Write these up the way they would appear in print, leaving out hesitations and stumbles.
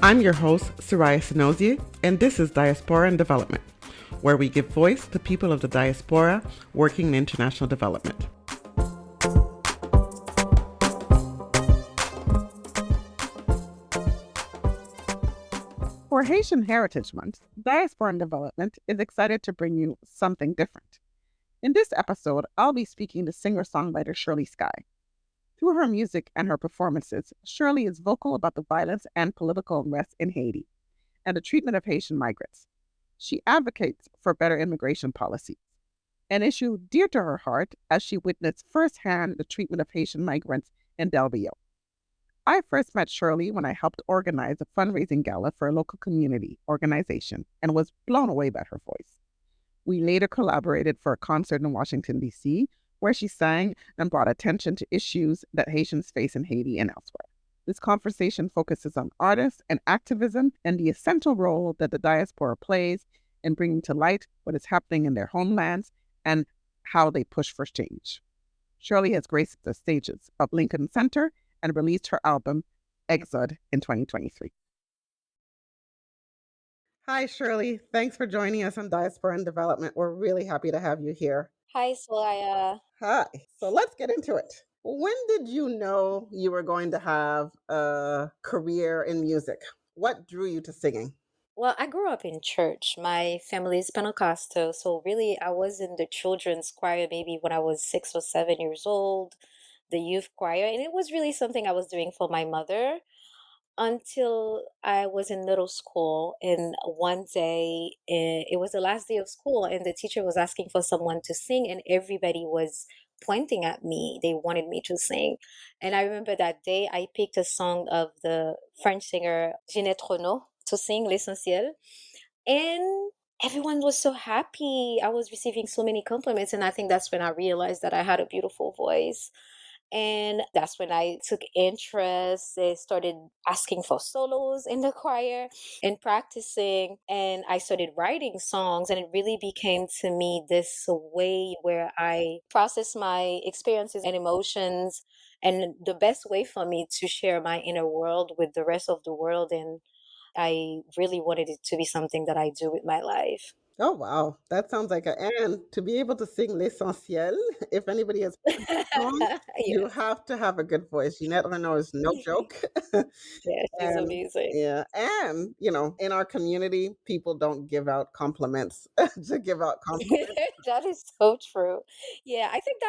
I'm your host, Soraya Sinozie, and this is Diaspora and Development, where we give voice to people of the diaspora working in international development. For Haitian Heritage Month, Diaspora and Development is excited to bring you something different. In this episode, I'll be speaking to singer-songwriter Sherlee Skai. Through her music and her performances, Sherlee is vocal about the violence and political unrest in Haiti and the treatment of Haitian migrants. She advocates for better immigration policies, an issue dear to her heart as she witnessed firsthand the treatment of Haitian migrants in Del Bio. I first met Sherlee when I helped organize a fundraising gala for a local community organization and was blown away by her voice. We later collaborated for a concert in Washington, D.C., where she sang and brought attention to issues that Haitians face in Haiti and elsewhere. This conversation focuses on artists and activism and the essential role that the diaspora plays in bringing to light what is happening in their homelands and how they push for change. Sherlee has graced the stages of Lincoln Center and released her album, Exode, in 2023. Hi, Sherlee. Thanks for joining us on Diaspora and Development. We're really happy to have you here. Hi, Soraya. Hi. So let's get into it. When did you know you were going to have a career in music? What drew you to singing? Well, I grew up in church. My family is Pentecostal, so really I was in the children's choir maybe when I was 6 or 7 years old, the youth choir, and it was really something I was doing for my mother until I was in middle school. And one day, it was the last day of school, and the teacher was asking for someone to sing, and everybody was pointing at me. They wanted me to sing. And I remember that day I picked a song of the French singer Ginette Renaud to sing, L'Essentiel. And everyone was so happy. I was receiving so many compliments. And I think that's when I realized that I had a beautiful voice. And that's when I took interest. They started asking for solos in the choir and practicing. And I started writing songs. And it really became to me this way where I process my experiences and emotions. And the best way for me to share my inner world with the rest of the world. And I really wanted it to be something that I do with my life. Oh, wow. That sounds like and to be able to sing L'Essentiel, if anybody has heard that song, you Yes. have to have a good voice. Jeanette Renaud is no joke. Yeah, she's And amazing. yeah, and in our community, people don't give out compliments to give out compliments. That is so true. Yeah, I think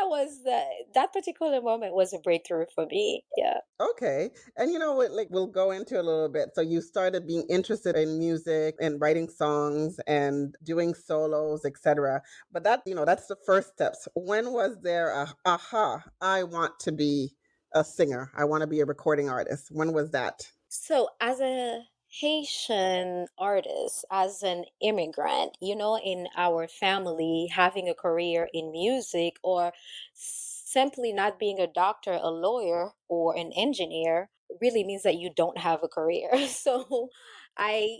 that particular moment was a breakthrough for me. Yeah. Okay. And you know what, like we'll go into a little bit. So you started being interested in music and writing songs and doing solos, etc. But that's the first steps. When was there a aha, I want to be a singer. I want to be a recording artist. When was that? So, as a Haitian artist, as an immigrant, in our family, having a career in music or simply not being a doctor, a lawyer, or an engineer really means that you don't have a career. So, I.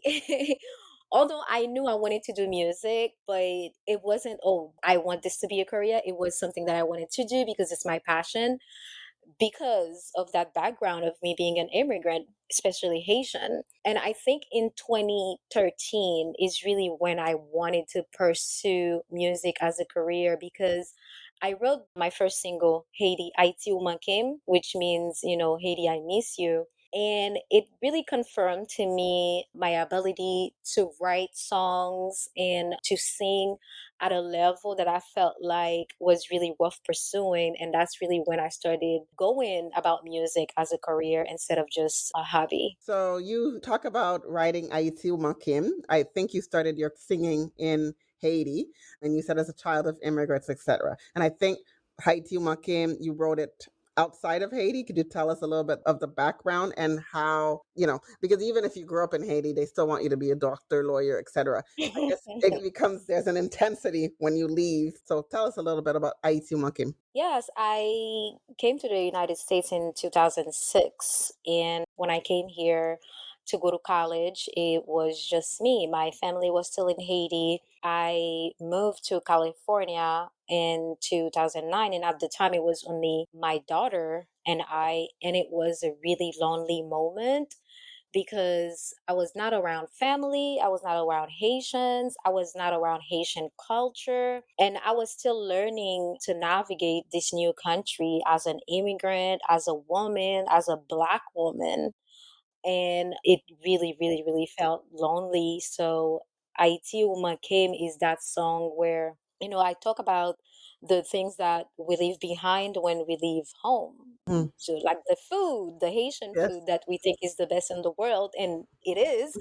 Although I knew I wanted to do music, but it wasn't, oh, I want this to be a career. It was something that I wanted to do because it's my passion because of that background of me being an immigrant, especially Haitian. And I think in 2013 is really when I wanted to pursue music as a career because I wrote my first single, Haiti, Haiti Umankim, which means, Haiti, I miss you. And it really confirmed to me my ability to write songs and to sing at a level that I felt like was really worth pursuing. And that's really when I started going about music as a career instead of just a hobby. So you talk about writing Aitiu Makim. I think you started your singing in Haiti, and you said as a child of immigrants, etc. And I think Haiti Makim, you wrote it outside of Haiti. Could you tell us a little bit of the background and how, because even if you grew up in Haiti, they still want you to be a doctor, lawyer, etc. I guess it becomes there's an intensity when you leave. So tell us a little bit about Aitiu Makim. Yes, I came to the United States in 2006. And when I came here to go to college, it was just me. My family was still in Haiti. I moved to California in 2009. And at the time, it was only my daughter and I. And it was a really lonely moment because I was not around family, I was not around Haitians, I was not around Haitian culture, and I was still learning to navigate this new country as an immigrant, as a woman, as a Black woman. And it really, really, really felt lonely. So Haiti Uma Came is that song where, I talk about the things that we leave behind when we leave home. Mm, So like the food, the Haitian yes. food that we think is the best in the world, and it is.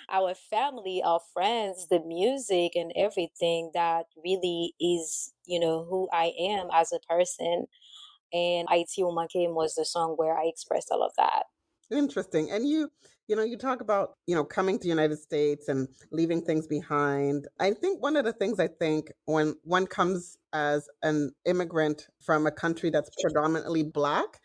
Our family, our friends, the music and everything that really is, who I am as a person. And Haiti Uma Came was the song where I expressed all of that. Interesting. And you talk about, coming to the United States and leaving things behind. I think one of the things I think when one comes as an immigrant from a country that's predominantly Black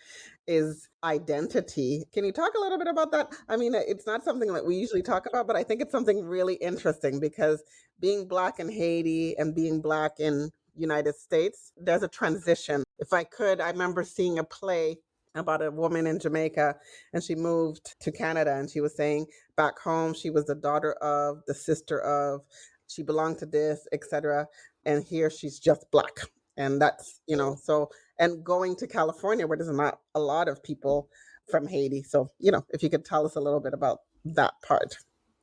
is identity. Can you talk a little bit about that? I mean, it's not something that we usually talk about, but I think it's something really interesting because being Black in Haiti and being Black in United States, there's a transition. If I could, I remember seeing a play about a woman in Jamaica, and she moved to Canada, and she was saying back home she was the daughter of, the sister of, she belonged to this, etc. And here she's just Black. And that's, so, and going to California where there's not a lot of people from Haiti. So, if you could tell us a little bit about that part.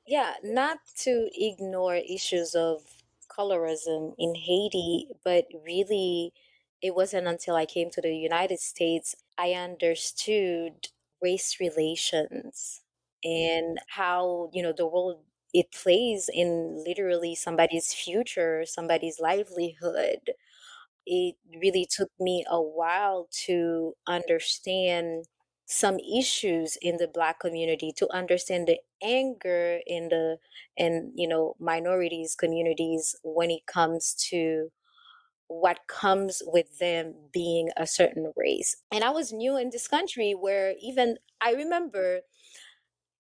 Yeah, not to ignore issues of colorism in Haiti, but really, it wasn't until I came to the United States I understood race relations and how, the role it plays in literally somebody's future, somebody's livelihood. It really took me a while to understand some issues in the Black community, to understand the anger in the and minorities communities when it comes to what comes with them being a certain race. And I was new in this country where even I remember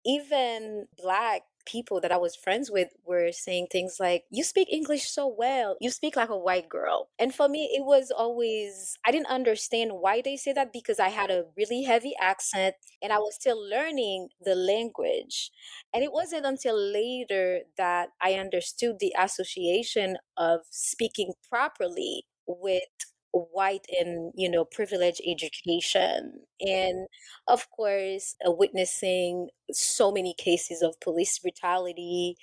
even Black people that I was friends with were saying things like, "You speak English so well. You speak like a white girl." And for me, it was always, I didn't understand why they say that because I had a really heavy accent and I was still learning the language. And it wasn't until later that I understood the association of speaking properly with white and privileged education, and of course witnessing so many cases of police brutality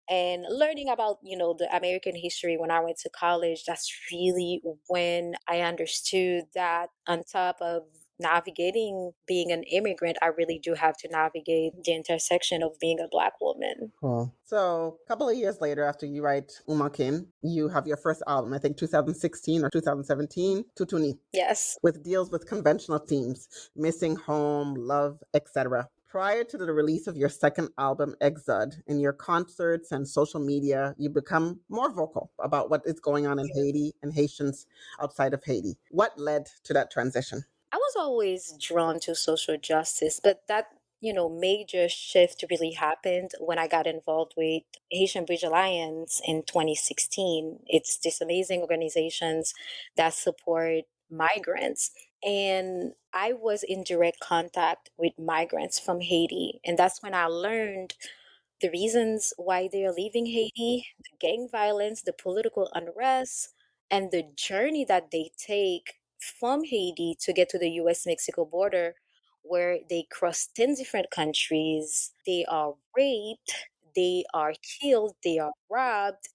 and learning about the American history when I went to college. That's really when I understood that on top of navigating being an immigrant, I really do have to navigate the intersection of being a Black woman. Cool. So, a couple of years later, after you write Umakin, you have your first album, I think 2016 or 2017, Tutuni, Yes. with deals with conventional themes, missing home, love, etc. Prior to the release of your second album, Exod, in your concerts and social media, you become more vocal about what is going on in Haiti and Haitians outside of Haiti. What led to that transition? I was always drawn to social justice, but that, major shift really happened when I got involved with Haitian Bridge Alliance in 2016. It's this amazing organizations that support migrants. And I was in direct contact with migrants from Haiti. And that's when I learned the reasons why they are leaving Haiti, the gang violence, the political unrest, and the journey that they take from Haiti to get to the US Mexico border, where they cross 10 different countries. They are raped, they are killed, they are robbed,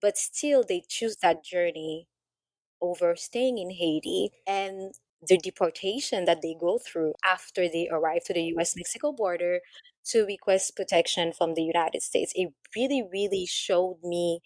but still they choose that journey over staying in Haiti, and the deportation that they go through after they arrive to the US Mexico border to request protection from the United States. It really, really showed me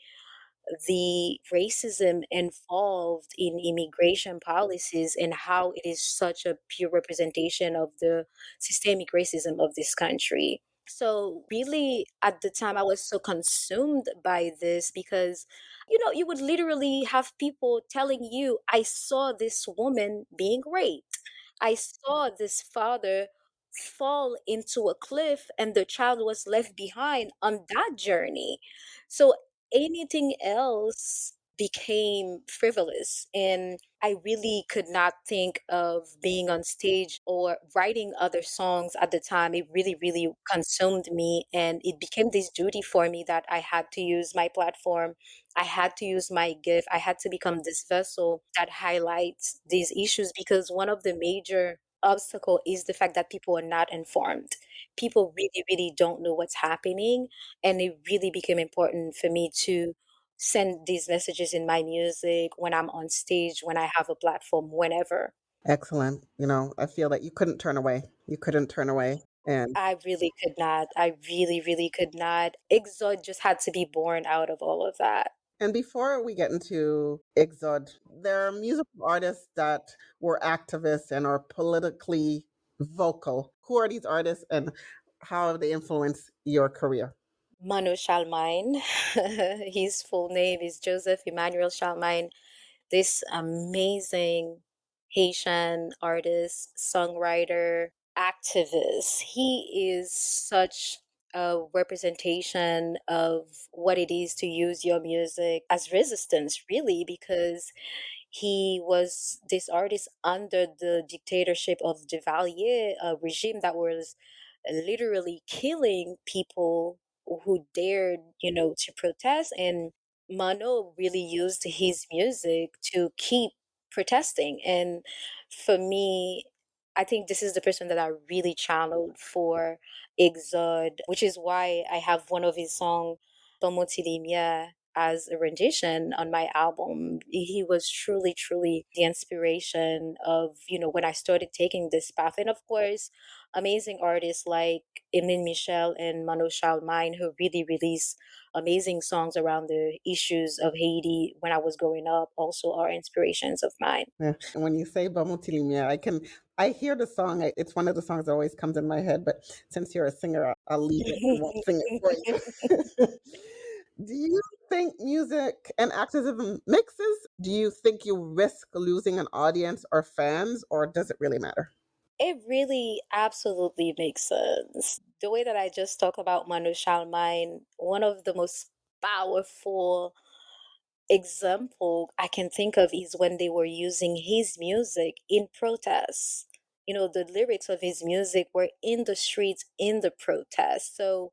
the racism involved in immigration policies and how it is such a pure representation of the systemic racism of this country. So, really, at the time, I was so consumed by this because, you would literally have people telling you, I saw this woman being raped. I saw this father fall into a cliff and the child was left behind on that journey. So anything else became frivolous. And I really could not think of being on stage or writing other songs at the time. It really, really consumed me. And it became this duty for me that I had to use my platform. I had to use my gift. I had to become this vessel that highlights these issues, because one of the major obstacle is the fact that people are not informed. People really, really don't know what's happening. And it really became important for me to send these messages in my music when I'm on stage, when I have a platform, whenever. Excellent. I feel that you couldn't turn away. You couldn't turn away. And I really could not. I really, really could not. Exod just had to be born out of all of that. and before we get into Exod, there are musical artists that were activists and are politically vocal. Who are these artists and how have they influenced your career? Manu Shalmain, his full name is Joseph Emmanuel Shalmain, this amazing Haitian artist, songwriter, activist. He is such a representation of what it is to use your music as resistance, really, because he was this artist under the dictatorship of Duvalier, a regime that was literally killing people who dared, to protest. And Mano really used his music to keep protesting. And for me, I think this is the person that I really channeled for Exod, which is why I have one of his songs, Tomotilimia, as a rendition on my album. He was truly, truly the inspiration of, when I started taking this path. And of course, amazing artists like Emin Michel and Mano Chalmain, who really released amazing songs around the issues of Haiti when I was growing up, also are inspirations of mine. Yeah. And when you say Bamotilimia, I hear the song. It's one of the songs that always comes in my head. But since you're a singer, I'll leave it and won't sing it for you. Do you think music and activism mixes? Do you think you risk losing an audience or fans, or does it really matter? It really absolutely makes sense. The way that I just talked about Manu Shalmain, one of the most powerful example I can think of is when they were using his music in protests. The lyrics of his music were in the streets in the protest. So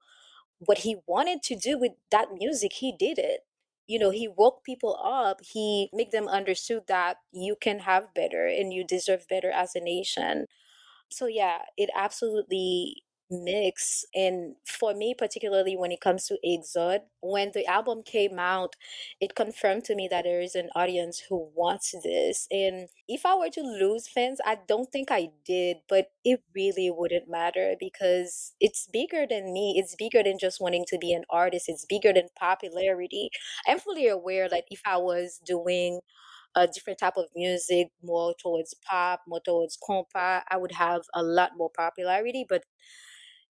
what he wanted to do with that music, he did it. He woke people up. He make them understood that you can have better and you deserve better as a nation. So yeah, it absolutely mix. And for me, particularly when it comes to Exod, when the album came out, it confirmed to me that there is an audience who wants this. And if I were to lose fans, I don't think I did, but it really wouldn't matter because it's bigger than me. It's bigger than just wanting to be an artist. It's bigger than popularity. I'm fully aware that if I was doing a different type of music, more towards pop, more towards compa, I would have a lot more popularity, but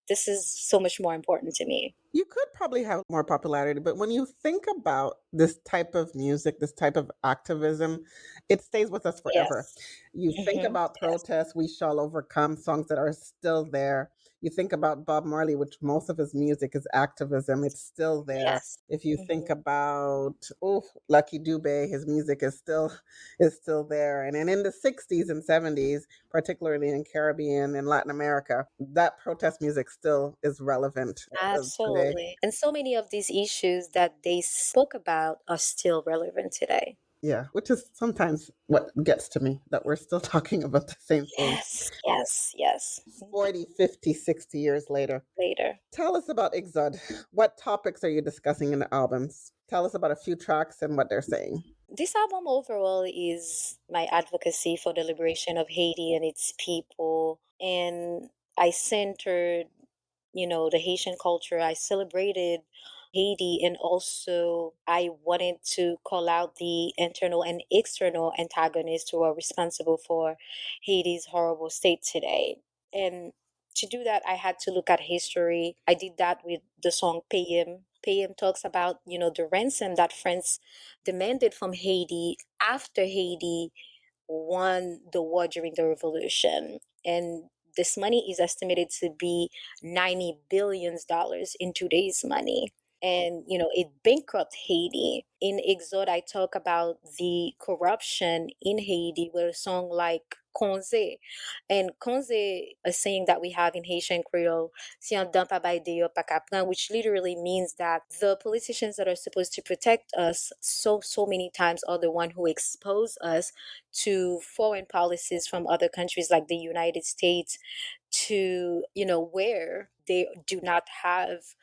this is so much more important to me. You could probably have more popularity, but when you think about this type of music, this type of activism, it stays with us forever. Yes. You think about Yes. protests, We Shall Overcome, songs that are still there. You think about Bob Marley, which most of his music is activism, it's still there. Yes. If you think hmm about Lucky Dubé, his music is still there. And then in the 60s and 70s, particularly in Caribbean and Latin America, that protest music still is relevant today. Absolutely. And so many of these issues that they spoke about are still relevant today. Yeah, which is sometimes what gets to me, that we're still talking about the same thing Yes, yes, yes. 40, 50, 60 years later. Later. Tell us about Ixod. What topics are you discussing in the albums? Tell us about a few tracks and what they're saying. This album overall is my advocacy for the liberation of Haiti and its people. And I centered, the Haitian culture. I celebrated Haiti, and also I wanted to call out the internal and external antagonists who are responsible for Haiti's horrible state today. And to do that, I had to look at history. I did that with the song Payim. Payim talks about, the ransom that France demanded from Haiti after Haiti won the war during the revolution. And this money is estimated to be $90 billion in today's money. and it bankrupt Haiti. In Exode, I talk about the corruption in Haiti with a song like Konze. And Konze, a saying that we have in Haitian Creole, si an dan pa bay deyo pa ka pran, which literally means that the politicians that are supposed to protect us so many times are the one who expose us to foreign policies from other countries like the United States, to where they do not have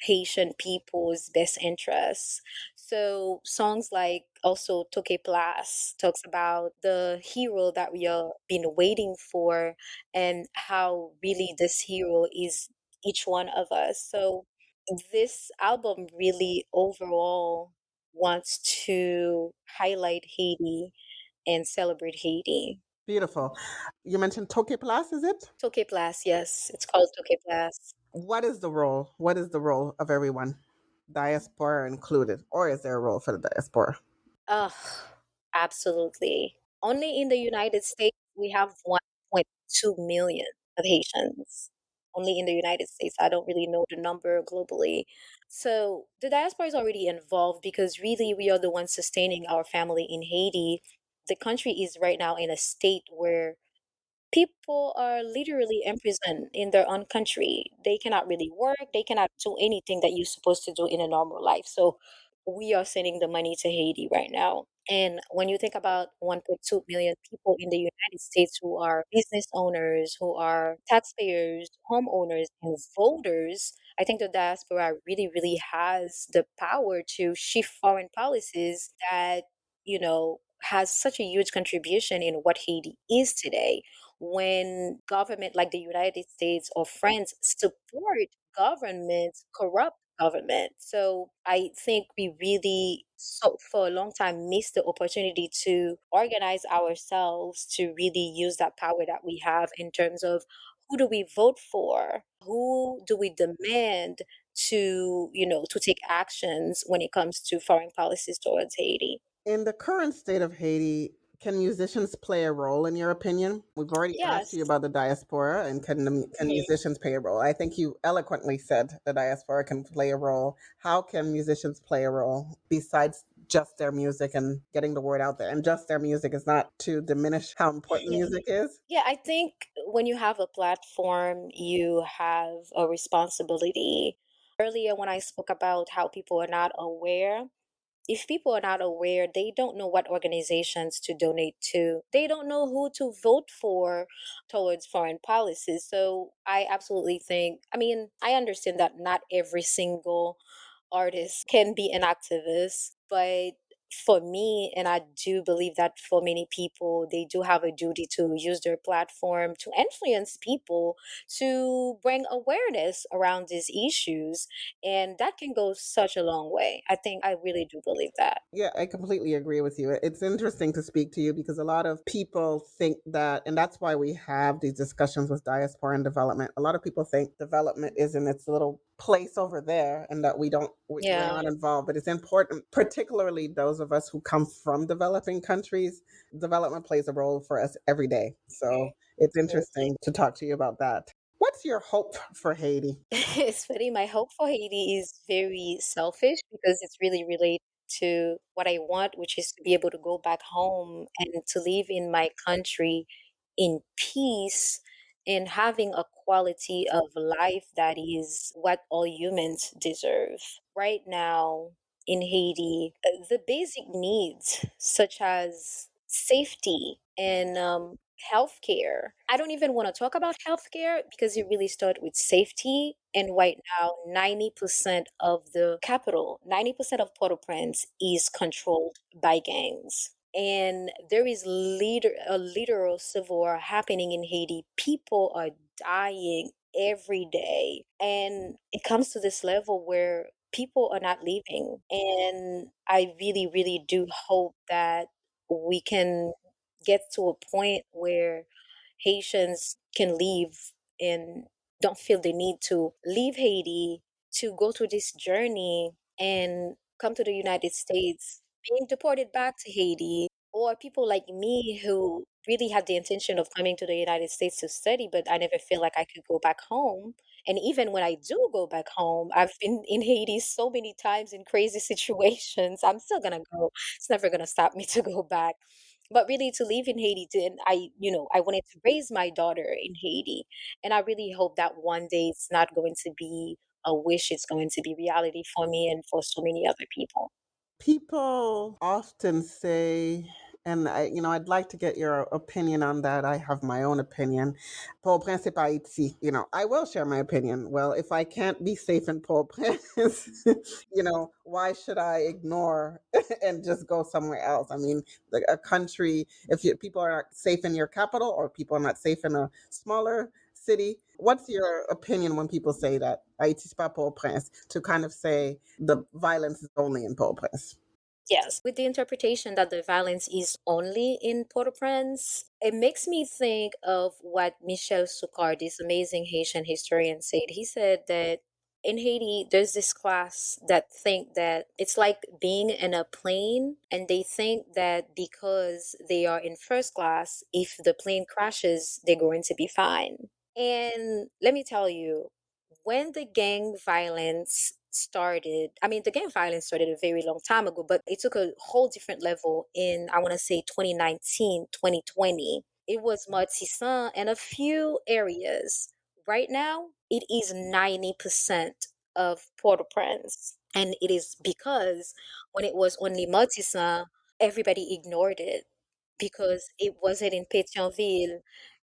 Haitian people's best interests. So songs like also Toke Place talks about the hero that we are been waiting for, and how really this hero is each one of us. So this album really overall wants to highlight Haiti and celebrate Haiti. Beautiful. You mentioned Toke Plus, is it? Toke Place, yes, it's called Toke Place. What is the role? What is the role of everyone, diaspora included, or is there a role for the diaspora? Ugh, absolutely. Only in the United States, we have 1.2 million of Haitians. Only in the United States. I don't really know the number globally. So the diaspora is already involved because really we are the ones sustaining our family in Haiti. The country is right now in a state where people are literally imprisoned in their own country. They cannot really work, they cannot do anything that you're supposed to do in a normal life. So we are sending the money to Haiti right now. And when you think about 1.2 million people in the United States who are business owners, who are taxpayers, homeowners, and voters, I think the diaspora really, really has the power to shift foreign policies that, has such a huge contribution in what Haiti is today. When government like the United States or France support governments, corrupt government. So I think we really, so for a long time, missed the opportunity to organize ourselves to really use that power that we have in terms of who do we vote for? Who do we demand to take actions when it comes to foreign policies towards Haiti? In the current state of Haiti, can musicians play a role in your opinion? We've already asked you Yes. about the diaspora and can Mhm. musicians play a role? I think you eloquently said the diaspora can play a role. How can musicians play a role besides just their music and getting the word out there? And just their music is not to diminish how important music is. Yeah, I think when you have a platform, you have a responsibility. Earlier, when I spoke about how people are not aware, if people are not aware, they don't know what organizations to donate to. They don't know who to vote for towards foreign policies. So I absolutely think, I mean, I understand that not every single artist can be an activist, but for me, and I do believe that for many people, they do have a duty to use their platform to influence people, to bring awareness around these issues. And that can go such a long way. I think I really do believe that. Yeah, I completely agree with you. It's interesting to speak to you because a lot of people think that, and that's why we have these discussions with diaspora and development. A lot of people think development is in its little place over there and that we're Yeah, not involved. But it's important, particularly those of us who come from developing countries. Development plays a role for us every day. So it's absolutely. interesting to talk to you about that. What's your hope for Haiti? It's funny. My hope for Haiti is very selfish because it's really related to what I want, which is to be able to go back home and to live in my country in peace and having a quality of life that is what all humans deserve. Right now in Haiti, the basic needs such as safety and healthcare. I don't even want to talk about healthcare because it really starts with safety. And right now, 90% of the capital, 90% of Port-au-Prince is controlled by gangs. And there is a literal civil war happening in Haiti. People are dying every day. And it comes to this level where people are not leaving. And I really, really do hope that we can get to a point where Haitians can leave and don't feel the need to leave Haiti to go through this journey and come to the United States, being deported back to Haiti, or people like me who really had the intention of coming to the United States to study, but I never feel like I could go back home. And even when I do go back home, I've been in Haiti so many times in crazy situations. I'm still gonna go. It's never gonna stop me to go back. But really, to live in Haiti, then I wanted to raise my daughter in Haiti, and I really hope that one day it's not going to be a wish; it's going to be reality for me and for so many other people. People often say, and I'd like to get your opinion on that. I have my own opinion. Port-au-Prince, c'est pas Haiti. I will share my opinion. Well, if I can't be safe in Port-au-Prince, why should I ignore and just go somewhere else? I mean, a country, if people are not safe in your capital or people are not safe in a smaller city, what's your opinion when people say that Haiti, c'est pas Port-au-Prince, to kind of say the violence is only in Port-au-Prince? Yes, with the interpretation that the violence is only in Port-au-Prince, it makes me think of what Michel Sucard, this amazing Haitian historian, said. He said that in Haiti, there's this class that think that it's like being in a plane, and they think that because they are in first class, if the plane crashes, they're going to be fine. And let me tell you, when the gang violence started, I mean, the gang violence started a very long time ago, but it took a whole different level in, I want to say, 2019, 2020. It was Martissan and a few areas. Right now, it is 90% of Port-au-Prince. And it is because when it was only Martissan, everybody ignored it because it wasn't in Pétionville,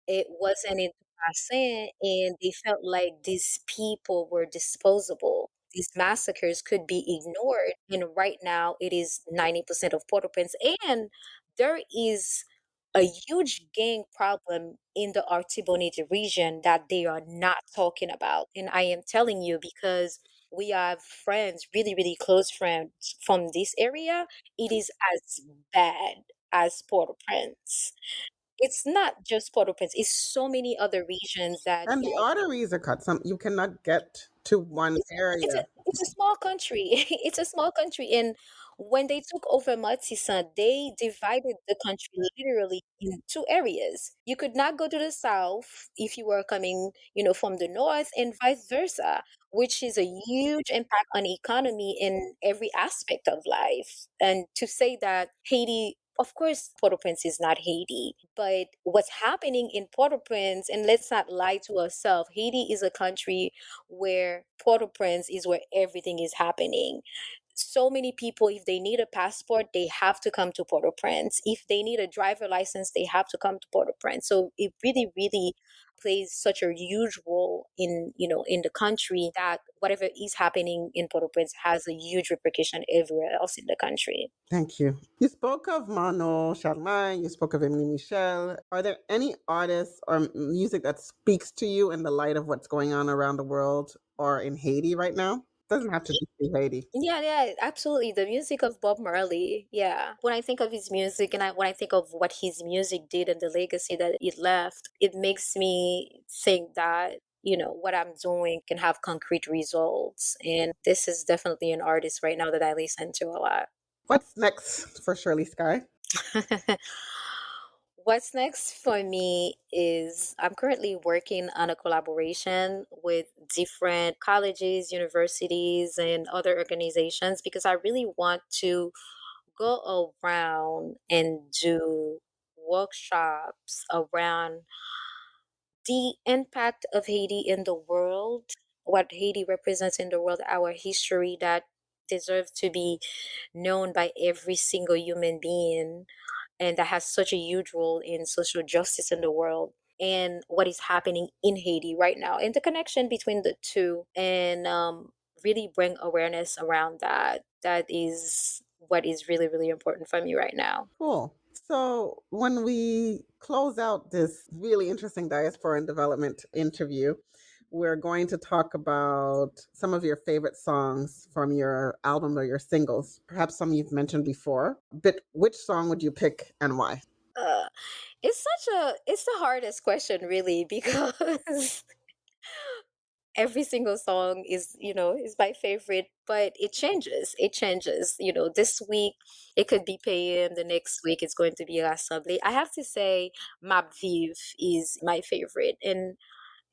it wasn't in Bassin, and they felt like these people were disposable. These massacres could be ignored, and right now it is 90% of Port-au-Prince, and there is a huge gang problem in the Artibonite region that they are not talking about. And I am telling you because we have friends, really, really close friends from this area. It is as bad as Port-au-Prince. It's not just Port-au-Prince, it's so many other regions that And the arteries are cut. Some you cannot get to one area. it's a small country. It's a small country, and when they took over Matissa, they divided the country literally in two areas. You could not go to the south if you were coming, from the north, and vice versa, which is a huge impact on economy in every aspect of life. And to say that Haiti, of course, Port-au-Prince is not Haiti, but what's happening in Port-au-Prince, and let's not lie to ourselves, Haiti is a country where Port-au-Prince is where everything is happening. So many people, if they need a passport, they have to come to Port-au-Prince. If they need a driver license, they have to come to Port-au-Prince. So it really, really plays such a huge role in the country that whatever is happening in Port-au-Prince has a huge repercussion everywhere else in the country. Thank you. You spoke of Mano Charlemagne, you spoke of Emily Michel. Are there any artists or music that speaks to you in the light of what's going on around the world or in Haiti right now? Doesn't have to just be Haiti. Yeah, yeah, absolutely. The music of Bob Marley. Yeah. When I think of his music and when I think of what his music did and the legacy that it left, it makes me think that, what I'm doing can have concrete results. And this is definitely an artist right now that I listen to a lot. What's next for Shirley Sky? What's next for me is I'm currently working on a collaboration with different colleges, universities, and other organizations because I really want to go around and do workshops around the impact of Haiti in the world, what Haiti represents in the world, our history that deserves to be known by every single human being and that has such a huge role in social justice in the world and what is happening in Haiti right now and the connection between the two and really bring awareness around that. That is what is really, really important for me right now. Cool. So, when we close out this really interesting diaspora and development interview, we're going to talk about some of your favorite songs from your album or your singles, perhaps some you've mentioned before. But which song would you pick and why? Uh, it's the hardest question really because every single song is, is my favorite, but it changes. This week it could be PM, the next week it's going to be Rassemble. I have to say Map Vive is my favorite, and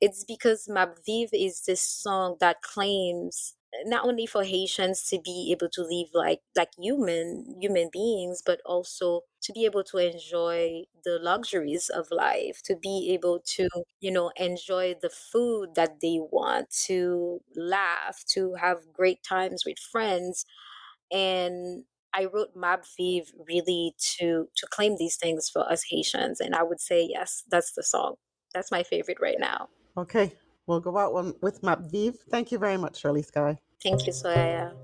it's because Map Vive is this song that claims not only for Haitians to be able to live like human beings, but also to be able to enjoy the luxuries of life, to be able to, enjoy the food that they want, to laugh, to have great times with friends. And I wrote Map Vive really to claim these things for us Haitians. And I would say yes, that's the song. That's my favorite right now. Okay, we'll go out one with Map Vive. Thank you very much, Sherlee Skai. Thank you, Soya.